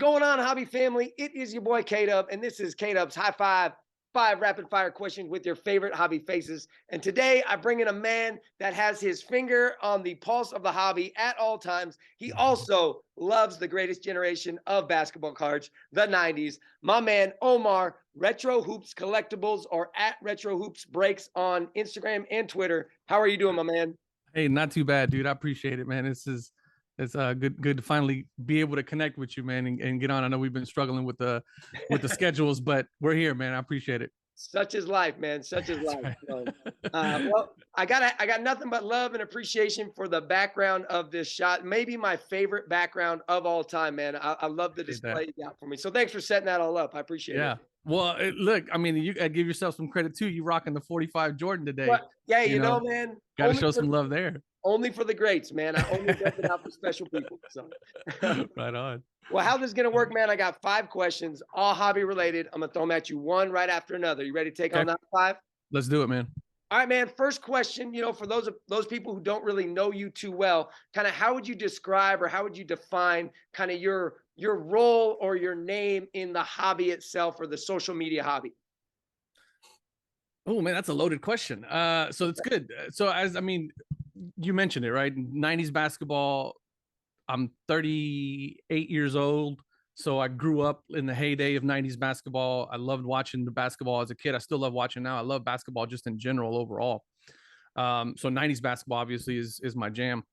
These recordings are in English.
going on, hobby family? It is your boy K-Dub, and this is K-Dub's High Five, 5 rapid-fire questions with your favorite hobby faces. And today I bring in a man that has his finger on the pulse of the hobby at all times. He also loves the greatest generation of basketball cards, the 90s. My man, Omar, Retro Hoops Collectibles, or at Retro Hoops Breaks on Instagram and Twitter. How are you doing, my man? Hey, not too bad, dude. I appreciate it, man. It's good to finally be able to connect with you, man, and get on. I know we've been struggling with the schedules, but we're here, man. I appreciate it. Such is life, man. Such is That's life. right. So, well, I got nothing but love and appreciation for the background of this shot. Maybe my favorite background of all time, man. I love the Appreciate that. display you got for me. So thanks for setting that all up. I appreciate it. Yeah. Well, look, I mean, you gotta give yourself some credit too. You rocking the 45 Jordan today. But yeah, You know, man, got to show some love there. only for the greats, man. I only rep it out for special people. So, Right on. well, how this is gonna work, man? I got 5 questions, all hobby related. I'm gonna throw them at you one right after another. You ready to take on Okay. that 5? Let's do it, man. All right, man. First question, for those people who don't really know you too well, kind of how would you describe or how would you define kind of your role or your name in the hobby itself or the social media hobby? Oh man, that's a loaded question. So it's good. So you mentioned it, right? 90s basketball. I'm 38 years old. So I grew up in the heyday of 90s basketball. I loved watching the basketball as a kid. I still love watching now. I love basketball just in general overall. So 90s basketball obviously is my jam.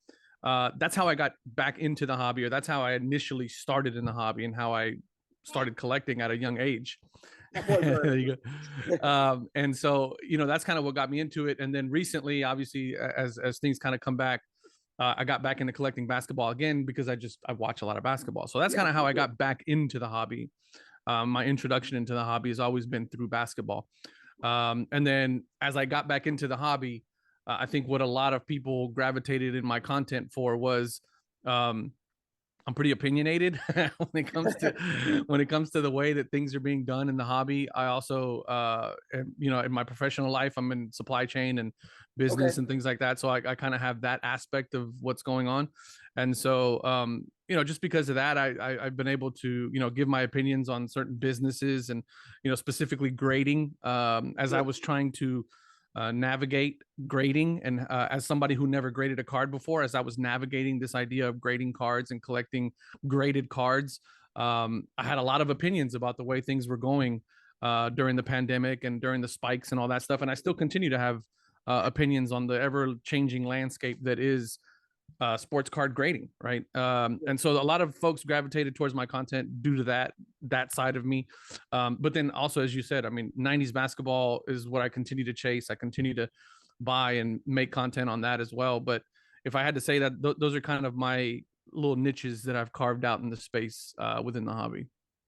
That's how I got back into the hobby, or that's how I initially started in the hobby and how I started collecting at a young age. There you go. And so, that's kind of what got me into it. And then recently, obviously, as things kind of come back, I got back into collecting basketball again because I watch a lot of basketball. So that's kind of how I got back into the hobby. My introduction into the hobby has always been through basketball. And then as I got back into the hobby, I think what a lot of people gravitated in my content for was I'm pretty opinionated when it comes to the way that things are being done in the hobby. I also, in my professional life, I'm in supply chain and business and things like that. So I kind of have that aspect of what's going on. And so, just because of that, I've been able to, give my opinions on certain businesses and, specifically grading, as I was trying to navigate grading, and as somebody who never graded a card before, as I was navigating this idea of grading cards and collecting graded cards, I had a lot of opinions about the way things were going during the pandemic and during the spikes and all that stuff, and I still continue to have opinions on the ever-changing landscape that is sports card grading, right? And so a lot of folks gravitated towards my content due to that side of me. But then also, as you said, I mean, 90s basketball is what I continue to chase. I continue to buy and make content on that as well. But if I had to say that, those are kind of my little niches that I've carved out in the space within the hobby.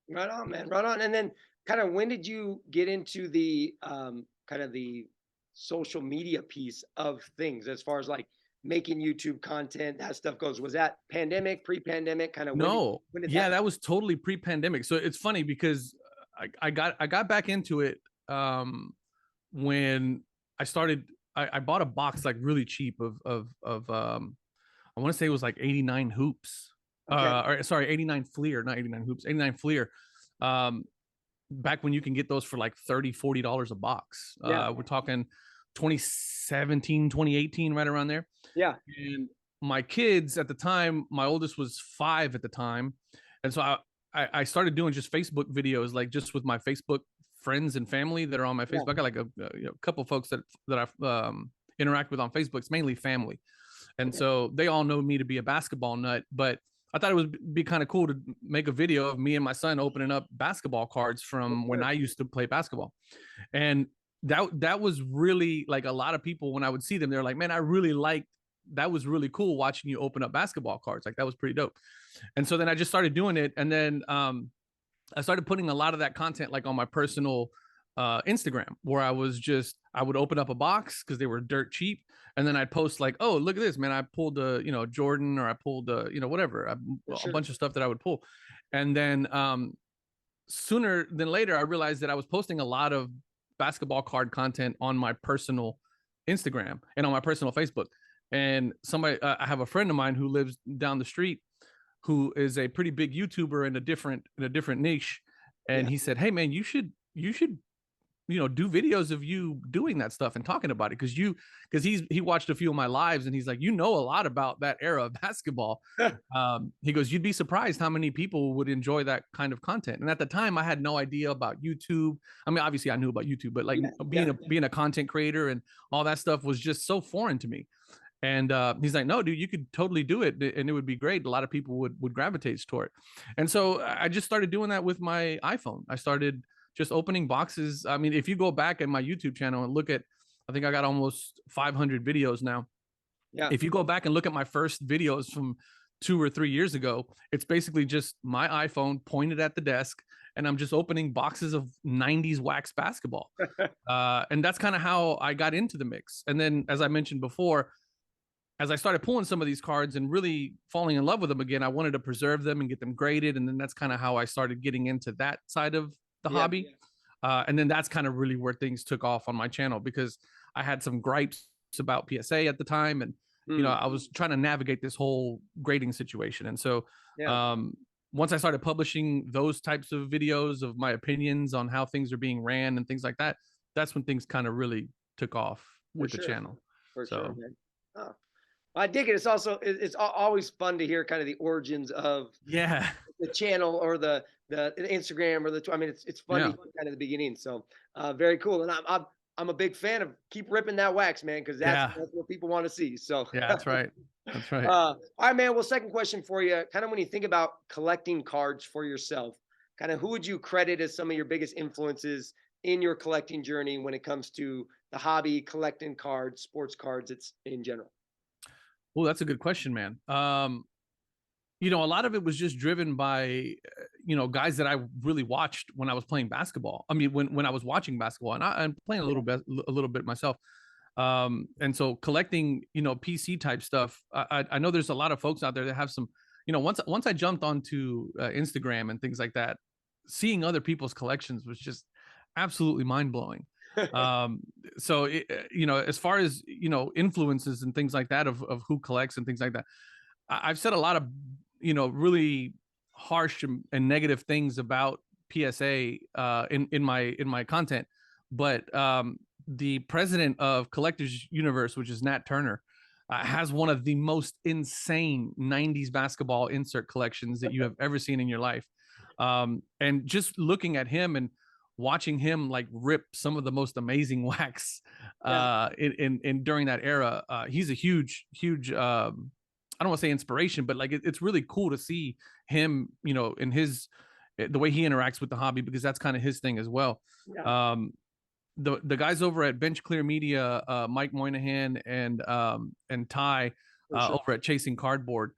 Right on, man. Right on. And then kind of when did you get into the kind of the social media piece of things as far as like making YouTube content, that stuff goes? Was that pandemic, pre-pandemic, kind of? No, when did yeah, that was totally pre-pandemic. So it's funny because I got back into it when I started. I bought a box like really cheap of I want to say it was like 89 hoops. Or sorry, 89 Fleer, not 89 hoops, 89 Fleer. Back when you can get those for like $30-$40 a box. We're talking 2017, 2018, right around there. Yeah. And my kids at the time, my oldest was 5 at the time. And so I started doing just Facebook videos, like just with my Facebook friends and family that are on my Facebook. I got like a couple of folks that I interact with on Facebook. It's mainly family. And so they all know me to be a basketball nut, but I thought it would be kind of cool to make a video of me and my son opening up basketball cards from when I used to play basketball. And that was really like a lot of people, when I would see them, they're like, man, that was really cool watching you open up basketball cards. Like that was pretty dope. And so then I just started doing it. And then I started putting a lot of that content like on my personal Instagram, where I would open up a box because they were dirt cheap. And then I'd post like, oh, look at this, man. I pulled a, Jordan, or I pulled a, whatever, a bunch of stuff that I would pull. And then sooner than later, I realized that I was posting a lot of basketball card content on my personal Instagram and on my personal Facebook. And I have a friend of mine who lives down the street who is a pretty big YouTuber in a different niche, and he said, "Hey man, you should do videos of you doing that stuff and talking about it, because he watched a few of my lives, and he's like, you know a lot about that era of basketball." He goes, "You'd be surprised how many people would enjoy that kind of content." And at the time, I had no idea about YouTube. I mean, obviously I knew about YouTube, but like being a content creator and all that stuff was just so foreign to me. And he's like, "No, dude, you could totally do it, and it would be great. A lot of people would gravitate toward it." And so I just started doing that with my iPhone. I started just opening boxes. I mean, if you go back at my YouTube channel and look at, I think I got almost 500 videos now. Yeah. If you go back and look at my first videos from 2 or 3 years ago, it's basically just my iPhone pointed at the desk, and I'm just opening boxes of 90s wax basketball. And that's kind of how I got into the mix. And then, as I mentioned before, as I started pulling some of these cards and really falling in love with them again, I wanted to preserve them and get them graded. And then that's kind of how I started getting into that side of the hobby. And then that's kind of really where things took off on my channel, because I had some gripes about PSA at the time. And, I was trying to navigate this whole grading situation. And so once I started publishing those types of videos of my opinions on how things are being ran and things like that, that's when things kind of really took off with the channel. For sure, man. Oh. I dig it. It's always fun to hear kind of the origins of the channel or the Instagram or I mean, it's fun to hear kind of the beginning. So very cool. And I'm a big fan of keep ripping that wax, man, because that's what people want to see. So yeah, that's right. That's right. All right, man. Well, second question for you, kind of when you think about collecting cards for yourself, kind of who would you credit as some of your biggest influences in your collecting journey when it comes to the hobby, collecting cards, sports cards, it's in general? Well, that's a good question, man. A lot of it was just driven by, guys that I really watched when I was playing basketball. I mean, when I was watching basketball, and I'm playing a little bit myself. And so collecting, PC type stuff. I know there's a lot of folks out there that have some, once I jumped onto Instagram and things like that, seeing other people's collections was just absolutely mind blowing. So as far as influences and things like that of who collects and things like that, I've said a lot of really harsh and negative things about PSA in my content, but the president of Collectors Universe, which is Nat Turner, has one of the most insane 90s basketball insert collections that you have ever seen in your life. And just looking at him and watching him like rip some of the most amazing wax in during that era, he's a huge I don't want to say inspiration, but like it's really cool to see him, in the way he interacts with the hobby, because that's kind of his thing as well. The guys over at Bench Clear Media, Mike Moynihan and Ty over at Chasing Cardboard,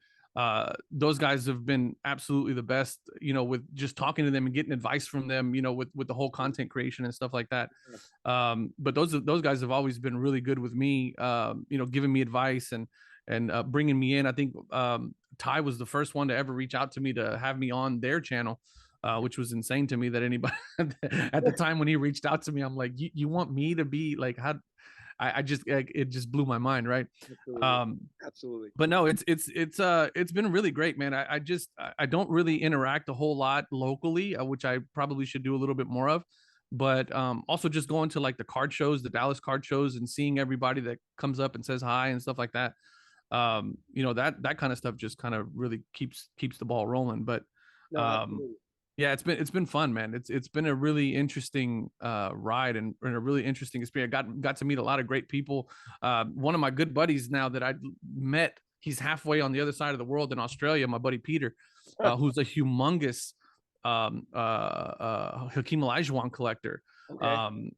those guys have been absolutely the best, with just talking to them and getting advice from them, with the whole content creation and stuff like that. But those guys have always been really good with me, giving me advice and bringing me in. I think Ty was the first one to ever reach out to me to have me on their channel, which was insane to me that anybody at the time when he reached out to me, I'm like, you want me to be like, how? I just, it just blew my mind. Right. Absolutely. But no, it's been really great, man. I don't really interact a whole lot locally, which I probably should do a little bit more of. But also just going to like the card shows, the Dallas card shows, and seeing everybody that comes up and says hi and stuff like that. That kind of stuff just kind of really keeps the ball rolling. But yeah, it's been fun, man. It's been a really interesting ride and a really interesting experience. Got to meet a lot of great people. One of my good buddies now that I met, he's halfway on the other side of the world in Australia. My buddy Peter, who's a humongous Hakeem Olajuwon collector.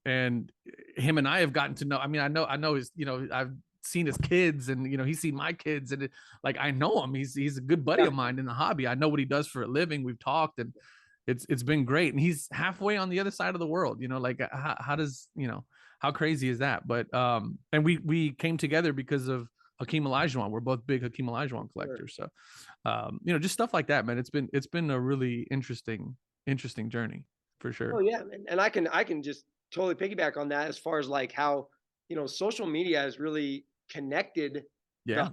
And him and I have gotten to know. I mean, I know his. I've seen his kids, and he's seen my kids, and like I know him. He's a good buddy of mine in the hobby. I know what he does for a living. We've talked, and it's been great. And he's halfway on the other side of the world. Like how does how crazy is that? But and we came together because of Hakeem Olajuwon. We're both big Hakeem Olajuwon collectors. Sure. So just stuff like that, man. It's been a really interesting journey for sure. Oh yeah, and I can just totally piggyback on that as far as like how social media has really connected. Yeah.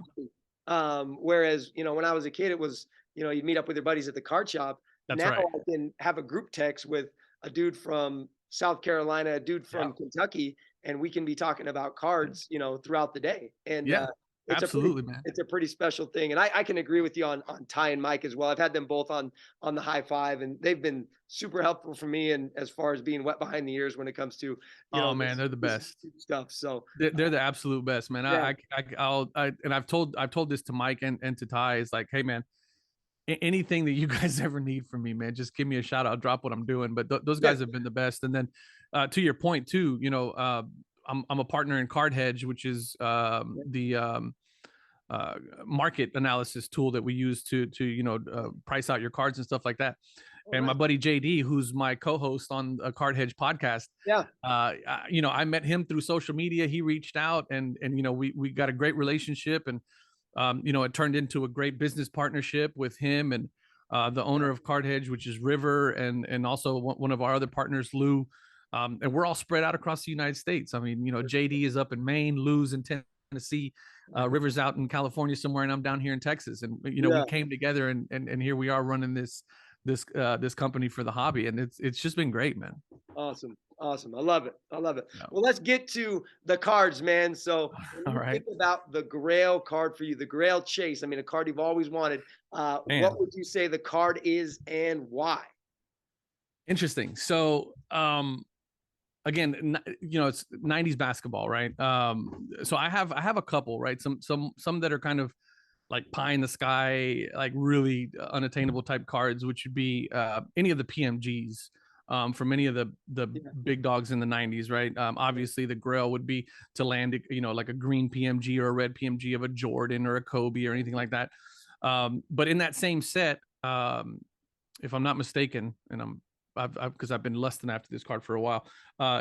Whereas when I was a kid, it was you meet up with your buddies at the card shop. That's Now right. I can have a group text with a dude from South Carolina, a dude Yeah. from Kentucky, and we can be talking about cards, throughout the day. And Yeah. it's a pretty Absolutely, man. it's a pretty special thing. And I can agree with you on Ty and Mike as well. I've had them both on the high five, and they've been super helpful for me, and as far as being wet behind the ears when it comes to Oh man, they're the this best. stuff. So They're the absolute best, man. yeah, And I've told this to Mike and to Ty is like, hey man, anything that you guys ever need from me, man, just give me a shout. I'll drop what I'm doing. But those yeah, guys have been the best. And then to your point too, I'm a partner in Card Hedge, which is the market analysis tool that we use to price out your cards and stuff like that. And my buddy JD, who's my co-host on a Card Hedge podcast, yeah, I met him through social media. He reached out, and we got a great relationship, and it turned into a great business partnership with him and the owner of Card Hedge, which is River, and also one of our other partners, Lou. And we're all spread out across the United States. I mean, JD is up in Maine, Lou's in Tennessee, River's out in California somewhere, and I'm down here in Texas. And we came together, and here we are running this company for the hobby, and it's just been great, man. Awesome. I love it. Yeah. Well, let's get to the cards, man. So when you think about the Grail card for you, the Grail Chase, I mean, a card you've always wanted, what would you say the card is and why? Interesting. So again, it's 90s basketball, right? So I have a couple, right? Some that are kind of like pie in the sky, like really unattainable type cards, which would be any of the PMGs from any of the big dogs in the 90s, right? Obviously the Grail would be to land, like a green PMG or a red PMG of a Jordan or a Kobe or anything like that. But in that same set, if I'm not mistaken, and because I've been less than after this card for a while,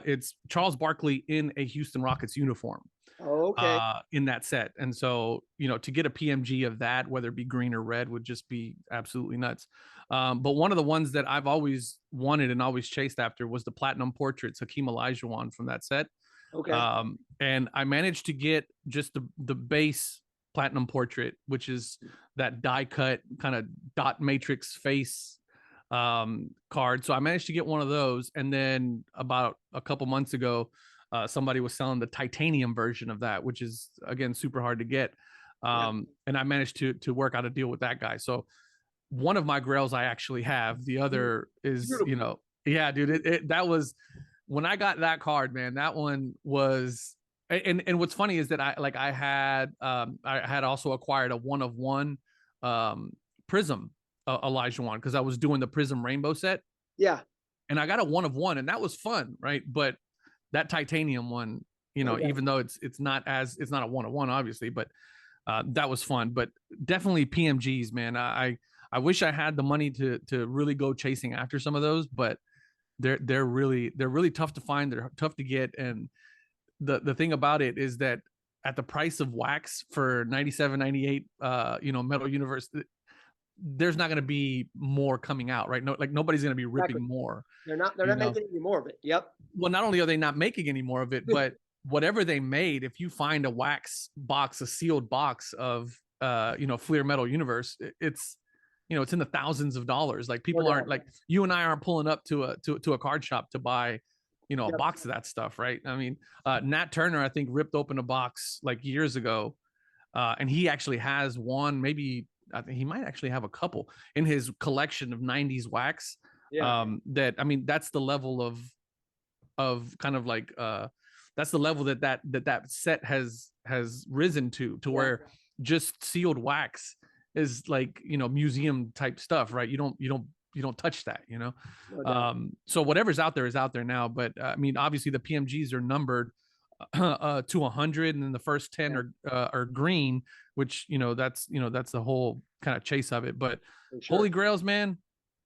it's Charles Barkley in a Houston Rockets uniform. Okay. In that set. And so, to get a PMG of that, whether it be green or red, would just be absolutely nuts. But one of the ones that I've always wanted and always chased after was the Platinum Portraits, Hakeem Olajuwon from that set. Okay. And I managed to get just the base Platinum Portrait, which is that die cut kind of dot matrix face card. So I managed to get one of those. And then about a couple months ago, somebody was selling the titanium version of that, which is again super hard to get. And I managed to work out a deal with that guy. So one of my Grails I actually have. The other is, yeah, dude. That was when I got that card, man. That one was, and what's funny is that I had also acquired a 1-of-1 Prism Olajuwon because I was doing the Prism Rainbow set. Yeah. And I got a 1-of-1, and that was fun, right? But that titanium one, even though it's not a 1-of-1, obviously, but that was fun. But definitely PMGs, man. I wish I had the money to really go chasing after some of those, but they're really tough to find. They're tough to get. And the thing about it is that at the price of wax for 97, 98, Metal Universe, there's not going to be more coming out, right? No, like nobody's going to be ripping more. They're not making any more of it. Yep. Well, not only are they not making any more of it, but whatever they made, if you find a wax box, a sealed box of Fleer Metal Universe, it's it's in the thousands of dollars. Like people aren't like you and I aren't pulling up to a card shop to buy a box of that stuff, right? I mean, Nat Turner, I think, ripped open a box like years ago, and he actually has one, maybe I think he might actually have a couple in his collection of 90s wax. That, I mean, that's the level of kind of like that's the level that set has risen to where just sealed wax is like museum type stuff, right? You don't touch that, so whatever's out there is out there now. But I mean, obviously the PMGs are numbered to 100, and then the first 10 are green, which that's the whole kind of chase of it. But Holy Grails, man,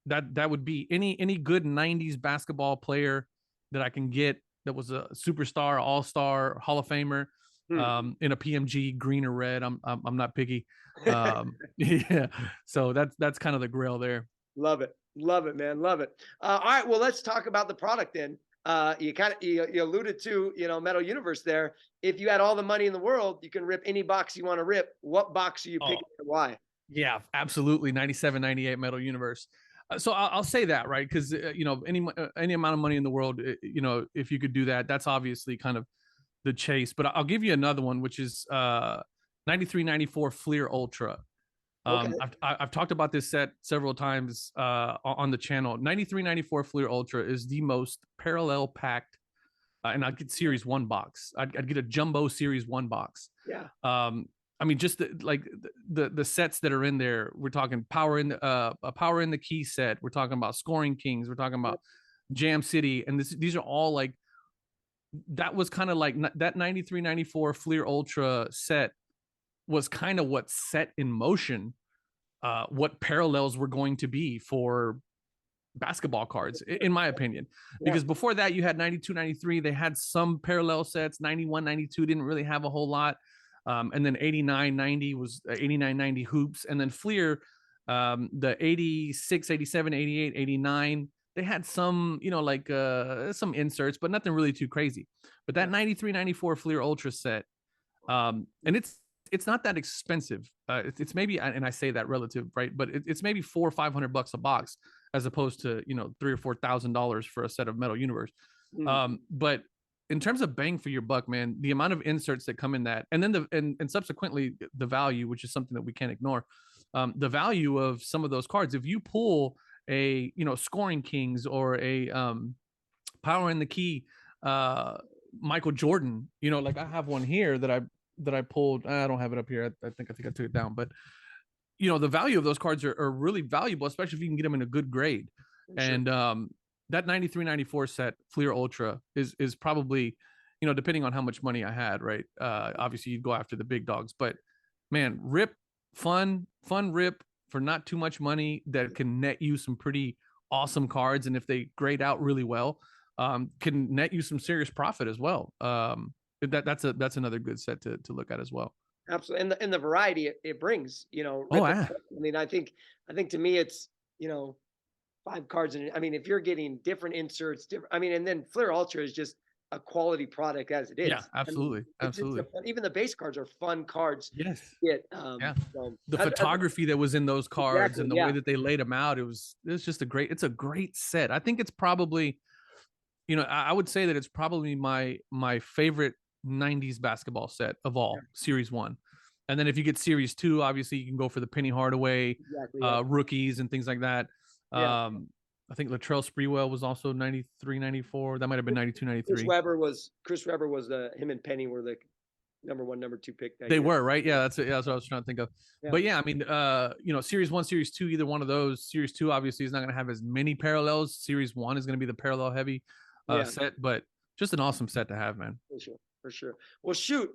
that would be any good 90s basketball player that I can get that was a superstar, all-star, Hall of Famer, in a PMG, green or red. I'm not picky. Yeah, so that's kind of the Grail there. Love it, man, love it. All right, well, let's talk about the product then. You alluded to Metal Universe there. If you had all the money in the world, you can rip any box you want to rip. What box are you picking and why? Yeah, absolutely. 97, 98 Metal Universe. So I'll say that, right? Because you know, any amount of money in the world, you know, if you could do that, that's obviously kind of the chase. But I'll give you another one, which is 93, 94 Fleer Ultra. Okay. I've talked about this set several times on the channel. 93, 94 Fleer Ultra is the most parallel packed, and I'd get Series 1 box. I'd get a jumbo Series 1 box. Yeah. I mean, just the sets that are in there. We're talking a power in the key set. We're talking about Scoring Kings. We're talking about Jam City, and these are all like, that was kind of like that 93, 94 Fleer Ultra set was kind of what set in motion what parallels were going to be for basketball cards, in my opinion. Because before that, you had 92, 93. They had some parallel sets. 91, 92 didn't really have a whole lot. And then 89, 90 was 89, 90 hoops. And then Fleer, the 86, 87, 88, 89, they had some, you know, like some inserts, but nothing really too crazy. But that 93, 94 Fleer Ultra set, and it's not that expensive. It's maybe, and I say that relative, right? But it's maybe $400 or $500 a box, as opposed to, you know, $3,000 or $4,000 for a set of Metal Universe. But in terms of bang for your buck, man, the amount of inserts that come in that, and then and subsequently the value, which is something that we can't ignore, the value of some of those cards. If you pull a, you know, Scoring Kings or a Power in the Key Michael Jordan, you know, like I have one here that I pulled. I don't have it up here. I think I took it down, but you know, the value of those cards are really valuable, especially if you can get them in a good grade. Sure. And that 93, 94 set Fleer Ultra is probably, you know, depending on how much money I had, right? Obviously you'd go after the big dogs, but man, fun rip for not too much money that can net you some pretty awesome cards. And if they grade out really well, can net you some serious profit as well. That's another good set to look at as well. Absolutely. And the variety it brings, you know, I mean, I think to me it's, you know, 5 cards. And I mean, if you're getting different inserts, I mean, and then Fleer Ultra is just a quality product as it is. Yeah, absolutely. I mean, absolutely. Even the base cards are fun cards. Yes. Yeah. So, the photography that was in those cards, and the way that they laid them out, it's just it's a great set. I think it's probably, you know, I would say that it's probably my favorite 90s basketball set of all, Series 1. And then if you get Series 2, obviously you can go for the Penny Hardaway rookies and things like that. I think Latrell Sprewell was also 93, 94. That might have been 92, 93. Chris Webber was him and Penny were the number 1, number 2 pick. They were, right? Yeah, that's what I was trying to think of. But yeah, I mean, you know, Series 1, Series 2, either one of those. Series 2 obviously is not going to have as many parallels. Series 1 is going to be the parallel heavy set, but just an awesome set to have, man. For sure. Well, shoot.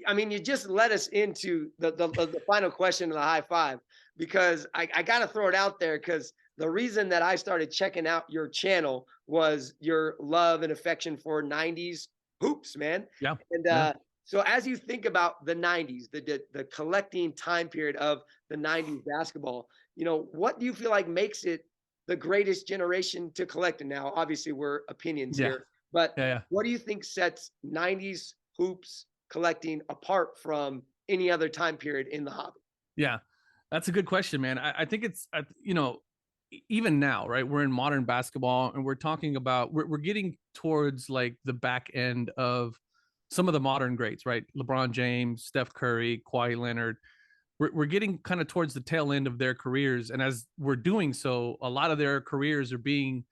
I mean, you just led us into the final question of the high five, because I got to throw it out there, because the reason that I started checking out your channel was your love and affection for 90s hoops, man. Yeah. And so as you think about the 90s, the collecting time period of the 90s basketball, you know, what do you feel like makes it the greatest generation to collect? And now, obviously, we're opinions here, but what do you think sets 90s hoops collecting apart from any other time period in the hobby? Yeah, that's a good question, man. I think it's, you know, even now, right? We're in modern basketball, and we're talking about, we're getting towards like the back end of some of the modern greats, right? LeBron James, Steph Curry, Kawhi Leonard. We're getting kind of towards the tail end of their careers. And as we're doing so, a lot of their careers are being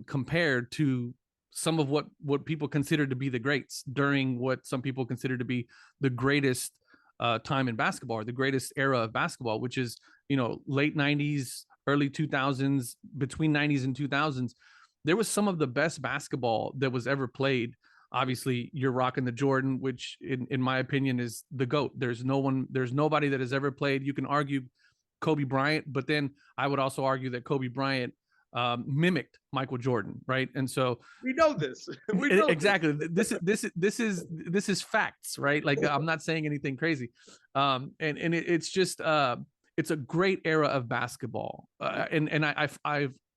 compared to some of what people consider to be the greats during what some people consider to be the greatest time in basketball, or the greatest era of basketball, which is, you know, late 90s, early 2000s, between 90s and 2000s. There was some of the best basketball that was ever played. Obviously, you're rocking the Jordan, which in my opinion is the GOAT. There's nobody that has ever played. You can argue Kobe Bryant, but then I would also argue that Kobe Bryant mimicked Michael Jordan, right? And so we know this. Exactly. This is facts, right? Like, I'm not saying anything crazy. And it's just it's a great era of basketball, and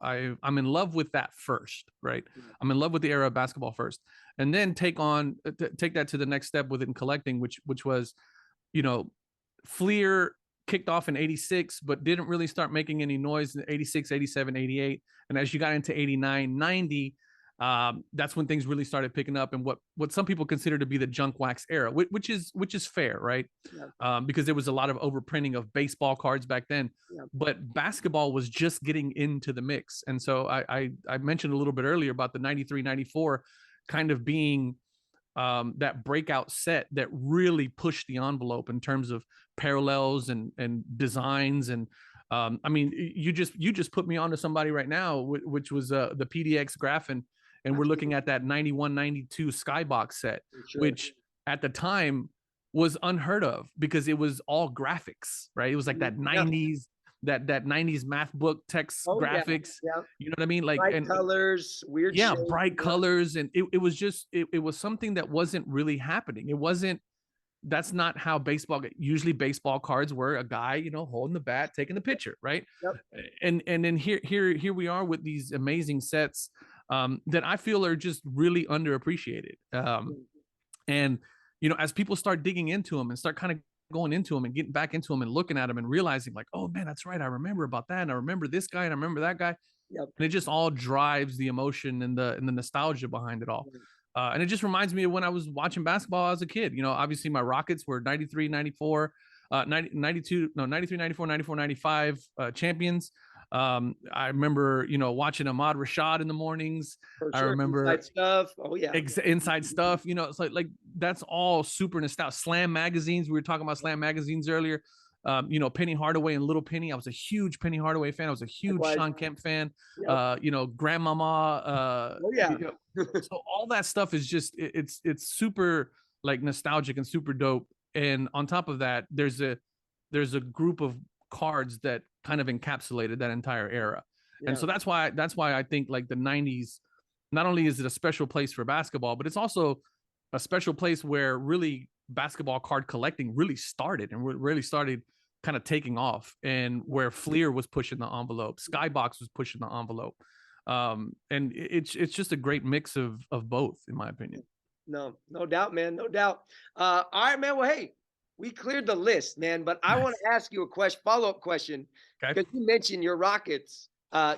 I'm in love with that first, right? I'm in love with the era of basketball first, and then take that to the next step within collecting, which was, you know, Fleer kicked off in 86, but didn't really start making any noise in 86, 87, 88. And as you got into 89, 90, that's when things really started picking up, and what some people consider to be the junk wax era, which is fair, right? Yeah. Because there was a lot of overprinting of baseball cards back then, Yeah. but basketball was just getting into the mix. And so I mentioned a little bit earlier about the 93, 94 kind of being that breakout set that really pushed the envelope in terms of parallels and designs. And I mean, you just put me onto somebody right now, which was the PDX Graphene. And we're looking at that 91, 92 Skybox set, Sure. which at the time was unheard of because it was all graphics, right? It was like that 90s, that 90s math book text graphics. Yeah. You know what I mean? Like bright colors, weird shapes, bright colors. And it was just, it was something that wasn't really happening. That's not how usually baseball cards were a guy, you know, holding the bat, taking the pitcher, right? Yep. And then here we are with these amazing sets that I feel are just really underappreciated. And you know, as people start digging into them and start kind of going into them and getting back into them and looking at them and realizing like, oh man, that's right, I remember about that, and I remember this guy, and I remember that guy. Yep. And it just all drives the emotion and the nostalgia behind it all. And it just reminds me of when I was watching basketball as a kid. You know, obviously my Rockets were 93, 94, 92, no, 93, 94, 94, 95 champions. I remember, you know, watching Ahmad Rashad in the mornings. For I sure. remember Inside stuff. Oh yeah. Inside stuff. You know, it's like that's all super nostalgic. Slam magazines. We were talking about Slam magazines earlier. You know, Penny Hardaway and Little Penny. I was a huge Penny Hardaway fan. I was a huge Sean Kemp fan. Yep. You know, Grandmama. Oh yeah. You know, so all that stuff is just it's super like nostalgic and super dope. And on top of that, there's a group of cards that kind of encapsulated that entire era. Yeah. And so that's why I think like the 90s, not only is it a special place for basketball, but it's also a special place where really basketball card collecting really started and really started kind of taking off, and where Fleer was pushing the envelope, Skybox was pushing the envelope. And it's just a great mix of both, in my opinion. No doubt, man. No doubt. All right, man. Well, hey, we cleared the list, man, but I want to ask you a follow-up question, because you mentioned your Rockets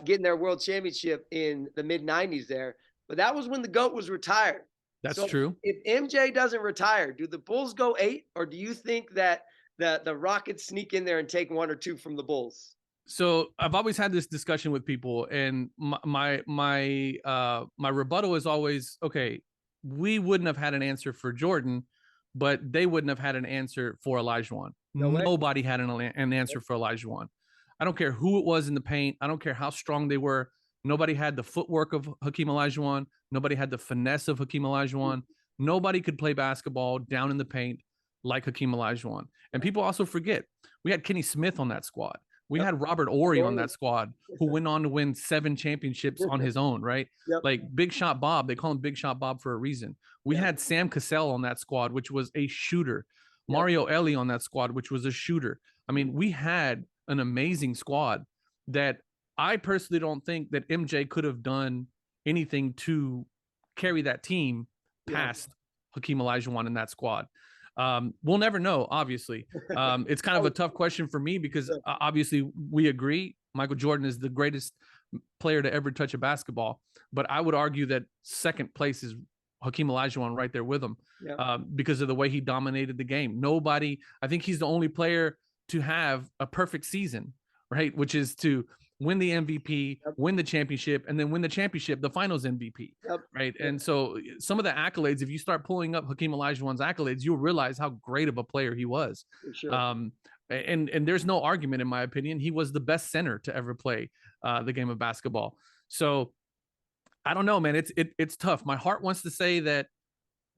getting their world championship in the mid 90s there, but that was when the GOAT was retired. That's true. If MJ doesn't retire, do the Bulls go 8, or do you think that the Rockets sneak in there and take 1 or 2 from the Bulls? So I've always had this discussion with people, and my rebuttal is always, okay, we wouldn't have had an answer for Jordan, but they wouldn't have had an answer for Olajuwon. Nobody had an answer for Olajuwon. I don't care who it was in the paint. I don't care how strong they were. Nobody had the footwork of Hakeem Olajuwon. Nobody had the finesse of Hakeem Olajuwon. Nobody could play basketball down in the paint like Hakeem Olajuwon. And people also forget, we had Kenny Smith on that squad. We had Robert Horry on that squad, who went on to win 7 championships on his own, right? Yep. Like Big Shot Bob, they call him Big Shot Bob for a reason. We had Sam Cassell on that squad, which was a shooter. Mario Elie on that squad, which was a shooter. I mean, we had an amazing squad that I personally don't think that MJ could have done anything to carry that team past Hakeem Olajuwon in that squad. We'll never know, obviously. It's kind of a tough question for me because obviously we agree Michael Jordan is the greatest player to ever touch a basketball, but I would argue that second place is Hakeem Olajuwon right there with him, because of the way he dominated the game. I think he's the only player to have a perfect season, right? Which is to win the MVP, win the championship, and then win the championship, the finals MVP, right? And so some of the accolades, if you start pulling up Hakeem Olajuwon's accolades, you'll realize how great of a player he was. For sure. And there's no argument, in my opinion, he was the best center to ever play the game of basketball. So I don't know, man. It's tough. My heart wants to say that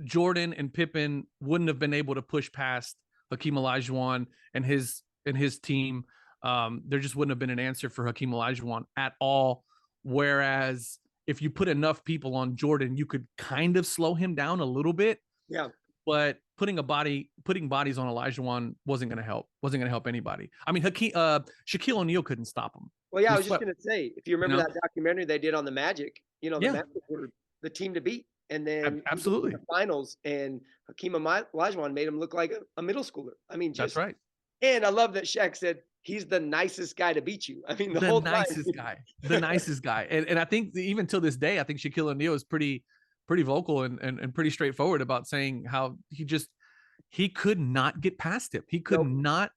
Jordan and Pippen wouldn't have been able to push past Hakeem Olajuwon and his team. There just wouldn't have been an answer for Hakeem Olajuwon at all. Whereas if you put enough people on Jordan, you could kind of slow him down a little bit. Yeah. But putting bodies on Olajuwon wasn't going to help. Wasn't going to help anybody. I mean, Shaquille O'Neal couldn't stop him. Well, yeah, I was just going to say, if you remember that documentary they did on the Magic, the Magic were the team to beat. And then absolutely the finals, and Hakeem Olajuwon made him look like a middle schooler. I mean, that's right. And I love that Shaq said he's the nicest guy to beat you. I mean, the The whole time. nicest guy, the nicest guy. And I think even till this day, I think Shaquille O'Neal is pretty vocal and pretty straightforward about saying how he could not get past him. He could Nope. not,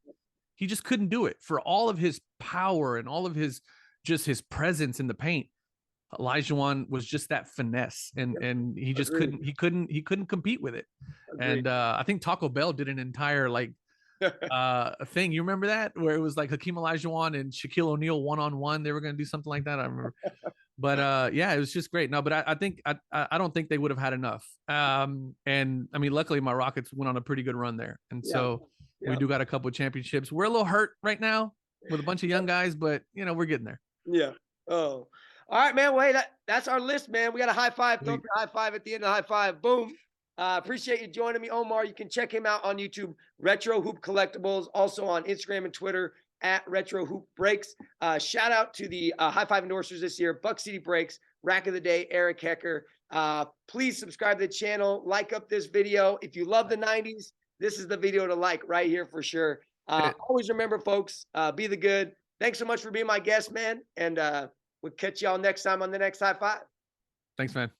he just couldn't do it for all of his power and all of his his presence in the paint. Olajuwon was just that finesse, and he just Agreed. couldn't compete with it. Agreed. And I think Taco Bell did an entire like thing. You remember that, where it was like Hakeem Olajuwon and Shaquille O'Neal one-on-one? They were going to do something like that. I remember. But yeah, it was just great. No, but I think I don't think they would have had enough. And I mean, luckily my Rockets went on a pretty good run there, and so we do got a couple of championships. We're a little hurt right now with a bunch of young guys, but you know, we're getting there. Yeah. Oh, all right, man. Well, hey, that's our list, man. We got a high five. Throw up your high five at the end of the high five. Boom. Appreciate you joining me, Omar. You can check him out on YouTube, Retro Hoop Collectibles, also on Instagram and Twitter at Retro Hoop Breaks. Shout out to the high five endorsers this year: Buck City Breaks, Rack of the Day, Eric Hecker. Please subscribe to the channel, like up this video. If you love the 90s, this is the video to like right here for sure. Always remember, folks, be the good. Thanks so much for being my guest, man. And we'll catch y'all next time on the next high five. Thanks, man.